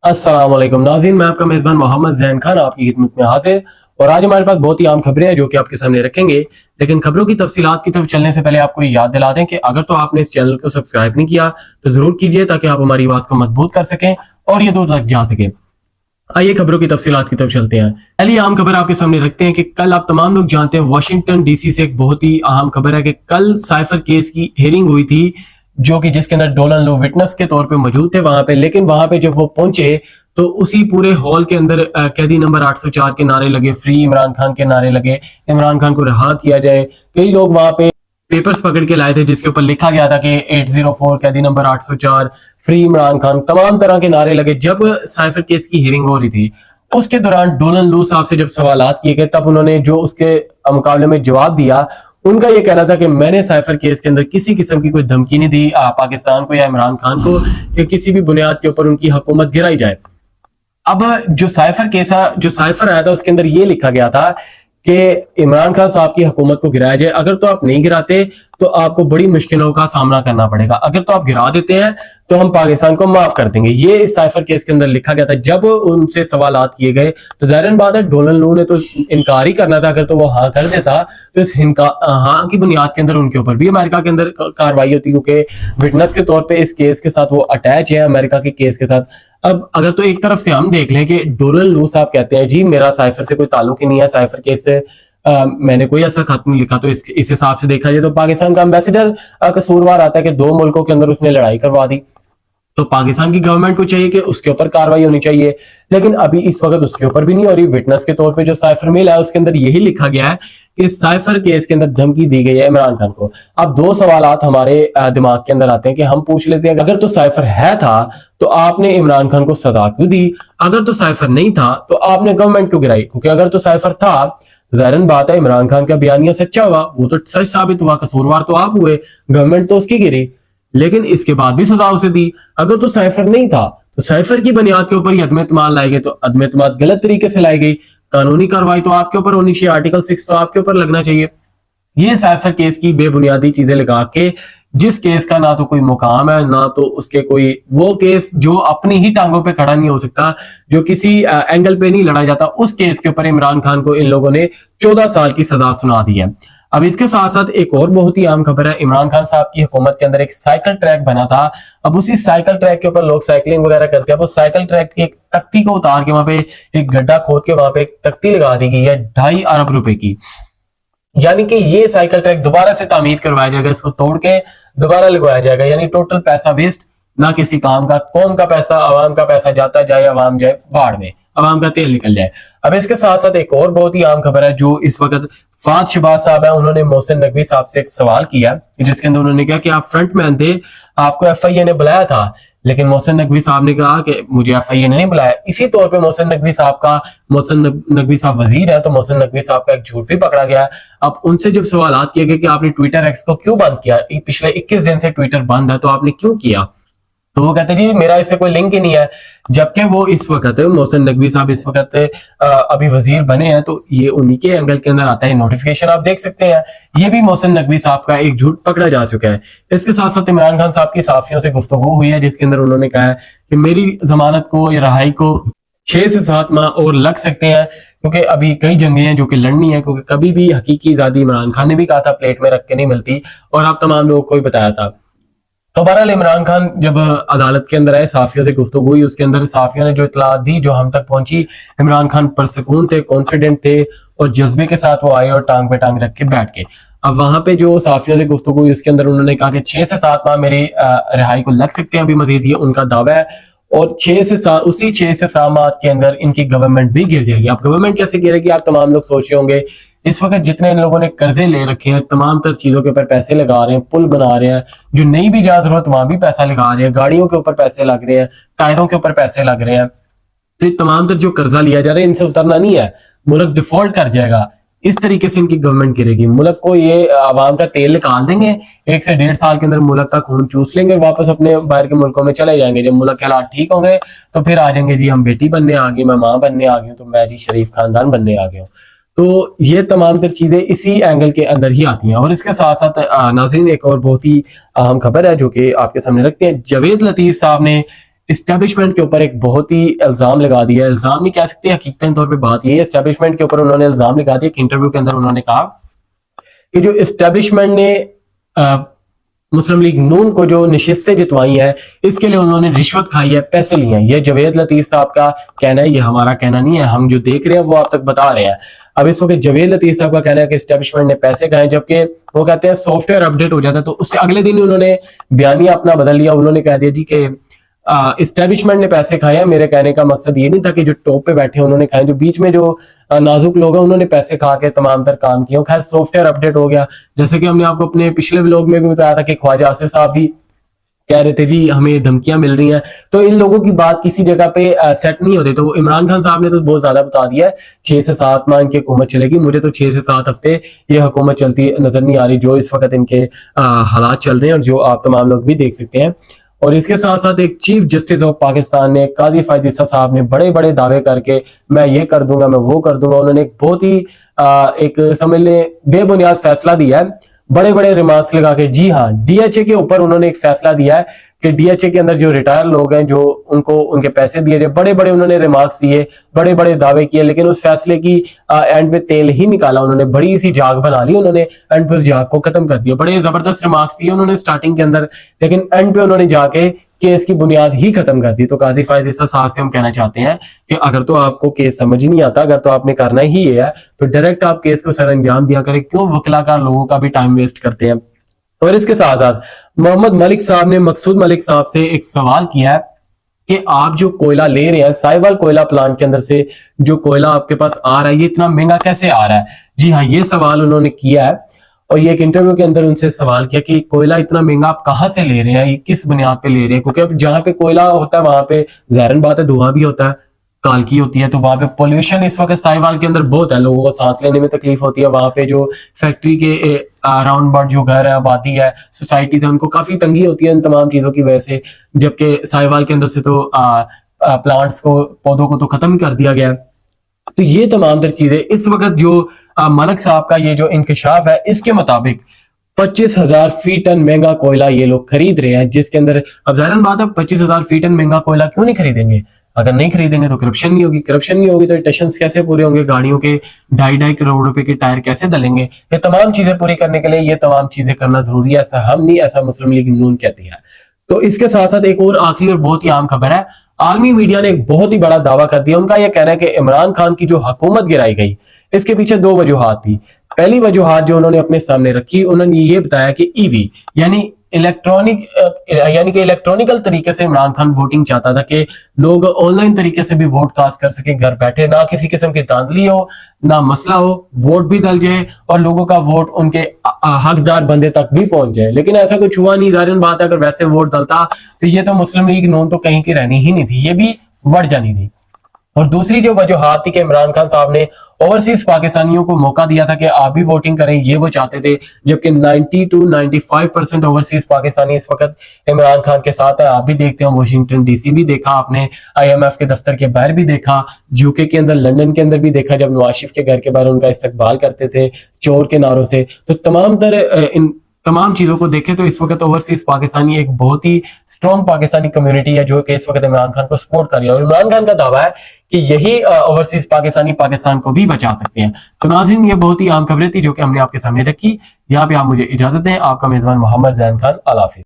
अस्सलाम वालेकुम नाज़रीन, मैं आपका मेज़बान मोहम्मद ज़ैन खान आपकी खिदमत में हाजिर। और आज हमारे पास बहुत ही आम खबरें हैं जो कि आपके सामने रखेंगे। लेकिन खबरों की तफसीलात की तरफ चलने से पहले आपको ये याद दिला दें कि अगर तो आपने इस चैनल को सब्सक्राइब नहीं किया तो ज़रूर कीजिए ताकि आप हमारी आवाज़ को मजबूत कर सकें और ये दूर तक जा सके। आइए खबरों की तफसीलात की तरफ चलते हैं। पहली आम खबर आपके सामने रखते हैं कि कल आप तमाम लोग जानते हैं वाशिंगटन डीसी से एक बहुत ही अहम खबर है कि कल साइफर केस की हियरिंग हुई थी, जो कि जिसके अंदर डोलन लो विटनेस के तौर पे मौजूद थे वहां पे। लेकिन वहां पे जब वो पहुंचे तो उसी पूरे हॉल के अंदर कैदी नंबर 804 के नारे लगे, फ्री इमरान खान के नारे लगे, इमरान खान को रिहा किया जाए। कई लोग वहां पे पेपर्स पकड़ के लाए थे जिसके ऊपर लिखा गया था कि 804 कैदी नंबर 804 फ्री इमरान खान, तमाम तरह के नारे लगे। जब साइफर केस की हियरिंग हो रही थी उसके दौरान डोलन लू साहब से जब सवालात किए गए तब उन्होंने जो उसके मुकाबले में जवाब दिया, उनका यह कहना था कि मैंने साइफर केस के अंदर किसी किस्म की कोई धमकी नहीं दी पाकिस्तान को या इमरान खान को कि किसी भी बुनियाद के ऊपर उनकी हुकूमत गिराई जाए। अब जो साइफर केस जो साइफर आया था उसके अंदर ये लिखा गया था कि इमरान खान साहब की हुकूमत को गिराया जाए। अगर तो आप नहीं गिराते तो आपको बड़ी मुश्किलों का सामना करना पड़ेगा, अगर तो आप गिरा देते हैं तो हम पाकिस्तान को माफ कर देंगे। ये इस साइफर केस के अंदर लिखा गया था। जब उनसे सवालात किए गए तो जाहिर बात है डोलन लू ने तो इनकार ही करना था। अगर तो वो हाँ कर देता तो इस हाँ की बुनियाद के अंदर उनके ऊपर भी अमेरिका के अंदर कार्रवाई होती, क्योंकि विटनेस के तौर पर इस केस के साथ वो अटैच है अमेरिका के केस के साथ। अब अगर तो एक तरफ से हम देख लें कि डोलन लू साहब कहते हैं जी मेरा साइफर से कोई ताल्लुक ही नहीं है, साइफर केस से मैंने कोई ऐसा खत नहीं लिखा, तो इस हिसाब से देखा जाए तो पाकिस्तान का एम्बेसडर कसूरवार आता है कि दो मुल्कों के अंदर उसने लड़ाई करवा दी। तो पाकिस्तान की गवर्नमेंट को चाहिए कि उसके ऊपर कार्रवाई होनी चाहिए, लेकिन अभी इस वक्त उसके ऊपर भी नहीं हो रही। विटनेस के तौर पे जो साइफर मेल है उसके अंदर यही लिखा गया है कि साइफर केस के अंदर धमकी दी गई है इमरान खान को। अब दो सवालात हमारे दिमाग के अंदर आते हैं कि हम पूछ लेते हैं अगर तो साइफर है था तो आपने इमरान खान को सजा क्यों दी, अगर तो साइफर नहीं था तो आपने गवर्नमेंट क्यों गिराई? क्योंकि अगर तो साइफर था जाहिर बात है इमरान खान का बयानिया सच्चा हुआ, वो तो सच साबित हुआ, कसूरवार तो आप हुए, गवर्नमेंट तो उसकी गिरी, लेकिन इसके बाद भी सजा उसे दी। अगर तो साइफर नहीं था तो साइफर की बुनियाद के ऊपर ही अदम एतमाद लाई गई, तो अदम एतमाद गलत तरीके से लाई गई। कानूनी कार्रवाई तो आपके ऊपर होनी चाहिए, आर्टिकल 6 तो आपके ऊपर लगना चाहिए। ये साइफर केस की बेबुनियादी चीजें लगा के, जिस केस का ना तो कोई मुकाम है ना तो उसके कोई, वो केस जो अपनी ही टांगों पे खड़ा नहीं हो सकता, जो किसी एंगल पे नहीं लड़ा जाता, उस केस के ऊपर इमरान खान को इन लोगों ने 14 साल की सजा सुना दी है। अब इसके साथ साथ एक और बहुत ही आम खबर है, इमरान खान साहब की हुकूमत के अंदर एक साइकिल ट्रैक बना था। अब उसी साइकिल ट्रैक के ऊपर लोग साइकिलिंग वगैरह करते हैं। वो साइकिल ट्रैक की एक तख्ती को उतार के वहां पे एक गड्ढा खोद के वहां पे एक तख्ती लगा दी गई है 2.5 अरब रुपए की। यानी कि ये साइकिल ट्रैक दोबारा से तामीर करवाया जाएगा, इसको तोड़ के दोबारा लगवाया जाएगा। यानी टोटल पैसा वेस्ट, ना किसी काम का। कौम का पैसा, आवाम का पैसा जाता जाए, आवाम जाए बाढ़ में, आवाम का तेल निकल जाए। अब इसके साथ साथ एक और बहुत ही आम खबर है जो इस वक्त फात शहबाज साहब है, उन्होंने मोहसिन नकवी साहब से एक सवाल किया जिसके अंदर उन्होंने कहा कि आप फ्रंट मैन थे, आपको एफआईए ने बुलाया था, लेकिन मोहसिन नकवी साहब ने कहा कि मुझे एफआईए ने नहीं बुलाया। इसी तौर पे मोहसिन नकवी साहब वजीर है, तो मोहसिन नकवी साहब का एक झूठ भी पकड़ा गया। अब उनसे जब सवाल किए गए कि आपने ट्विटर एक्स को क्यों बंद किया, पिछले 21 दिन से ट्विटर बंद है, तो आपने क्यों किया? तो वो कहते जी मेरा इससे कोई लिंक ही नहीं है। जबकि वो इस वक्त मोहसिन नकवी साहब इस वक्त अभी वजीर बने हैं, तो ये उन्हीं के एंगल के अंदर आता है। नोटिफिकेशन आप देख सकते हैं, ये भी मोहसिन नकवी साहब का एक झूठ पकड़ा जा चुका है। इसके साथ साथ इमरान खान साहब की साफियों से गुफ्तगू हुई है जिसके अंदर उन्होंने कहा है कि मेरी जमानत को या रहाई को 6 से 7 माह और लग सकते हैं, क्योंकि अभी कई जंगें हैं जो कि लड़नी है, क्योंकि कभी भी हकीकी आजादी इमरान खान ने भी कहा था प्लेट में रख के नहीं मिलती, और आप तमाम लोगों को ही बताया था। तो बहरहाल इमरान खान जब अदालत के अंदर आए, साफियों से गुफ्तगू हुई, उसके अंदर साफियों ने जो इतला दी जो हम तक पहुंची, इमरान खान परसकून थे, कॉन्फिडेंट थे और जज्बे के साथ वो आए और टांग पे टांग रख के बैठ गए। अब वहां पे जो साफियों से गुफ्तगू हुई उसके अंदर उन्होंने कहा कि 6 से 7 माह मेरी रिहाई को लग सकते हैं, अभी मजीद ये उनका दावा है। और 6 से 7 माह के अंदर इनकी गवर्नमेंट भी गिर जाएगी। अब गवर्नमेंट कैसे गिरेगी, आप तमाम लोग सोच रहे होंगे। इस वक्त जितने इन लोगों ने कर्जे ले रखे हैं, तमाम तर चीजों के ऊपर पैसे लगा रहे हैं, पुल बना रहे हैं, जो नहीं भी जा जरूरत वहां भी पैसा लगा रहे हैं, गाड़ियों के ऊपर पैसे लग रहे हैं, टायरों के ऊपर पैसे लग रहे हैं। तो ये तमाम तर जो कर्जा लिया जा रहा है इनसे उतरना नहीं है, मुल्क डिफॉल्ट कर जाएगा। इस तरीके से इनकी गवर्नमेंट गिरेगी। मुल्क को ये आवाम का तेल निकाल देंगे, 1 से 1.5 साल के अंदर मुल्क का खून चूस लेंगे और वापस अपने बाहर के मुल्कों में चले जाएंगे। जब मुल्क के हालात ठीक होंगे तो फिर आ जाएंगे जी हम बेटी बनने आ गए, मैं माँ बनने आ गई हूँ, तो मैं जी शरीफ खानदान बनने आ गया हूँ। तो ये तमाम तर चीजें इसी एंगल के अंदर ही आती हैं। और इसके साथ साथ नाज़रीन एक और बहुत ही अहम खबर है जो कि आपके सामने रखते हैं। जावेद लतीफ साहब ने इस्टेब्लिशमेंट के ऊपर एक बहुत ही इल्जाम लगा दिया, इल्जाम नहीं कह सकते, हकीकतन तौर पे बात ये है, इस्टेब्लिशमेंट के ऊपर उन्होंने इल्जाम लगा दिया कि इंटरव्यू के अंदर उन्होंने कहा कि जो इस्टेब्लिशमेंट ने मुस्लिम लीग नून को जो नशिस्तें जितवाई हैं, इसके लिए उन्होंने रिश्वत खाई है, पैसे लिए हैं। ये जवेद लतीफ साहब का कहना है, ये हमारा कहना नहीं है, हम जो देख रहे हैं वो आप तक बता रहे हैं। अब इस वक्त जवेद लतीफ साहब का कहना है कि एस्टेब्लिशमेंट ने पैसे खाए, जबकि वो कहते हैं सॉफ्टवेयर अपडेट हो जाता है, तो उससे अगले दिन उन्होंने बयानिया अपना बदल लिया। उन्होंने कह दिया जी कि इस्टेब्लिशमेंट ने पैसे खाए हैं। मेरे कहने का मकसद ये नहीं था कि जो टॉप पे बैठे उन्होंने खाए, जो बीच में जो नाजुक लोग हैं उन्होंने पैसे खा के तमाम तर काम किए। खैर सॉफ्टवेयर अपडेट हो गया, जैसे कि हमने आपको अपने पिछले व्लॉग में भी बताया था कि ख्वाजा आसिफ साहब भी कह रहे थे जी हमें धमकियां मिल रही हैं, तो इन लोगों की बात किसी जगह पे सेट नहीं होती। तो इमरान खान साहब ने तो बहुत ज्यादा बता दिया है, 6 से 7 माह इनकी हुकूमत चलेगी। मुझे तो 6 से 7 हफ्ते ये हुकूमत चलती नजर नहीं आ रही, जो इस वक्त इनके हालात चल रहे हैं और जो आप तमाम लोग भी देख सकते हैं। और इसके साथ साथ एक चीफ जस्टिस ऑफ पाकिस्तान ने काजी फायद ईसा साहब ने बड़े बड़े दावे करके मैं ये कर दूंगा, मैं वो कर दूंगा। उन्होंने एक बहुत ही एक समझ लें बेबुनियाद फैसला दिया है, बड़े बड़े रिमार्क्स लगा के। जी हाँ, डीएचए के ऊपर उन्होंने एक फैसला दिया है कि डीएचए के अंदर जो रिटायर लोग हैं, जो उनको उनके पैसे दिए जाए, बड़े बड़े उन्होंने रिमार्क्स दिए, बड़े बड़े दावे किए, लेकिन उस फैसले की एंड में तेल ही निकाला। उन्होंने बड़ी सी जाग बना ली, उन्होंने एंड पे उस जाग को खत्म कर दिया। बड़े जबरदस्त रिमार्क्स दिए उन्होंने स्टार्टिंग के अंदर, लेकिन एंड पे उन्होंने जाके केस की बुनियाद ही खत्म कर दी। तो काजी फायद ईसा साहब से हम कहना चाहते हैं कि अगर तो आपको केस समझ नहीं आता, अगर तो आपने करना ही ये है, तो डायरेक्ट आप केस को सर अंजाम दिया करें, क्यों वकलाकार लोगों का भी टाइम वेस्ट करते हैं। और इसके साथ साथ मोहम्मद मलिक साहब ने मकसूद मलिक साहब से एक सवाल किया है कि आप जो कोयला ले रहे हैं साहिवाल कोयला प्लांट के अंदर से, जो कोयला आपके पास आ रहा है ये इतना महंगा कैसे आ रहा है। जी हाँ, ये सवाल उन्होंने किया है और ये एक इंटरव्यू के अंदर उनसे सवाल किया कि कोयला इतना महंगा आप कहाँ से ले रहे हैं, ये किस बुनियाद पे ले रहे हैं, क्योंकि अब जहाँ पे कोयला होता है वहां पे ज़ाहिर बात है धुआं भी होता है, कालकी होती है, तो वहां पे पोल्यूशन इस वक्त साहिवाल के अंदर बहुत है, लोगों को सांस लेने में तकलीफ होती है। वहां पे जो फैक्ट्री के अराउंड बर्ड जो घर है, आबादी है, सोसाइटीज है, उनको काफी तंगी होती है इन तमाम चीजों की वजह से, जबकि साहिवाल के अंदर से तो प्लांट्स को, पौधों को तो खत्म कर दिया गया। तो ये तमाम तर चीजें इस वक्त जो मलक साहब का ये जो इंकशाफ है, इसके मुताबिक 25,000 फीट टन महंगा कोयला ये लोग खरीद रहे हैं, जिसके अंदर अब जाहिर बात है 25,000 फीट टन महंगा कोयला क्यों नहीं खरीदेंगे। अगर नहीं खरीदेंगे तो करप्शन नहीं होगी, करप्शन नहीं होगी तो टशन कैसे पूरे होंगे, गाड़ियों के 2.5 करोड़ रुपए के टायर कैसे डलेंगे। ये तमाम चीजें पूरी करने के लिए ये तमाम चीजें करना जरूरी है, ऐसा हम नहीं, ऐसा मुस्लिम लीग नून कहती है। तो इसके साथ साथ एक और आखिरी और बहुत ही आम खबर है, आर्मी मीडिया ने एक बहुत ही बड़ा दावा कर दिया। उनका यह कहना है कि इमरान खान की जो हुकूमत गिराई गई, इसके पीछे 2 वजूहात थी। पहली वजूहात जो उन्होंने अपने सामने रखी, उन्होंने ये बताया कि ईवी यानी इलेक्ट्रॉनिकल तरीके से इमरान खान वोटिंग चाहता था कि लोग ऑनलाइन तरीके से भी वोट कास्ट कर सके, घर बैठे, ना किसी किस्म की धांधली हो, ना मसला हो, वोट भी डल जाए और लोगों का वोट उनके हकदार बंदे तक भी पहुंच जाए। लेकिन ऐसा कुछ हुआ नहीं। जाहिर बात है अगर वैसे वोट डलता तो ये तो मुस्लिम लीग नून तो कहीं की रहनी ही नहीं थी, ये भी बढ़ जानी थी। और दूसरी जो वजूहात थी कि इमरान खान साहब ने ओवरसीज पाकिस्तानियों को मौका दिया था कि आप भी वोटिंग करें, ये वो चाहते थे, जबकि 90 to 95% ओवरसीज पाकिस्तानी इस वक्त इमरान खान के साथ है। आप भी देखते हैं, वाशिंगटन डीसी भी देखा आपने, IMF के दफ्तर के बाहर भी देखा, यूके के अंदर, लंदन के अंदर भी देखा, जब नवाज शरीफ के घर के बाहर उनका इस्तकबाल करते थे चोर के नारों से। तो इन तमाम चीजों को देखें तो इस वक्त ओवरसीज पाकिस्तानी एक बहुत ही स्ट्रॉन्ग पाकिस्तानी कम्युनिटी है जो कि इस वक्त इमरान खान को सपोर्ट कर रही है। और इमरान खान का दावा है कि यही ओवरसीज पाकिस्तानी पाकिस्तान को भी बचा सकते हैं। तो नाज़रीन, ये बहुत ही आम खबरें थी जो कि हमने आपके सामने रखी। यहाँ पे आप मुझे इजाजत दें। आपका मेजबान मोहम्मद जैन खान। अल्लाह हाफिज़।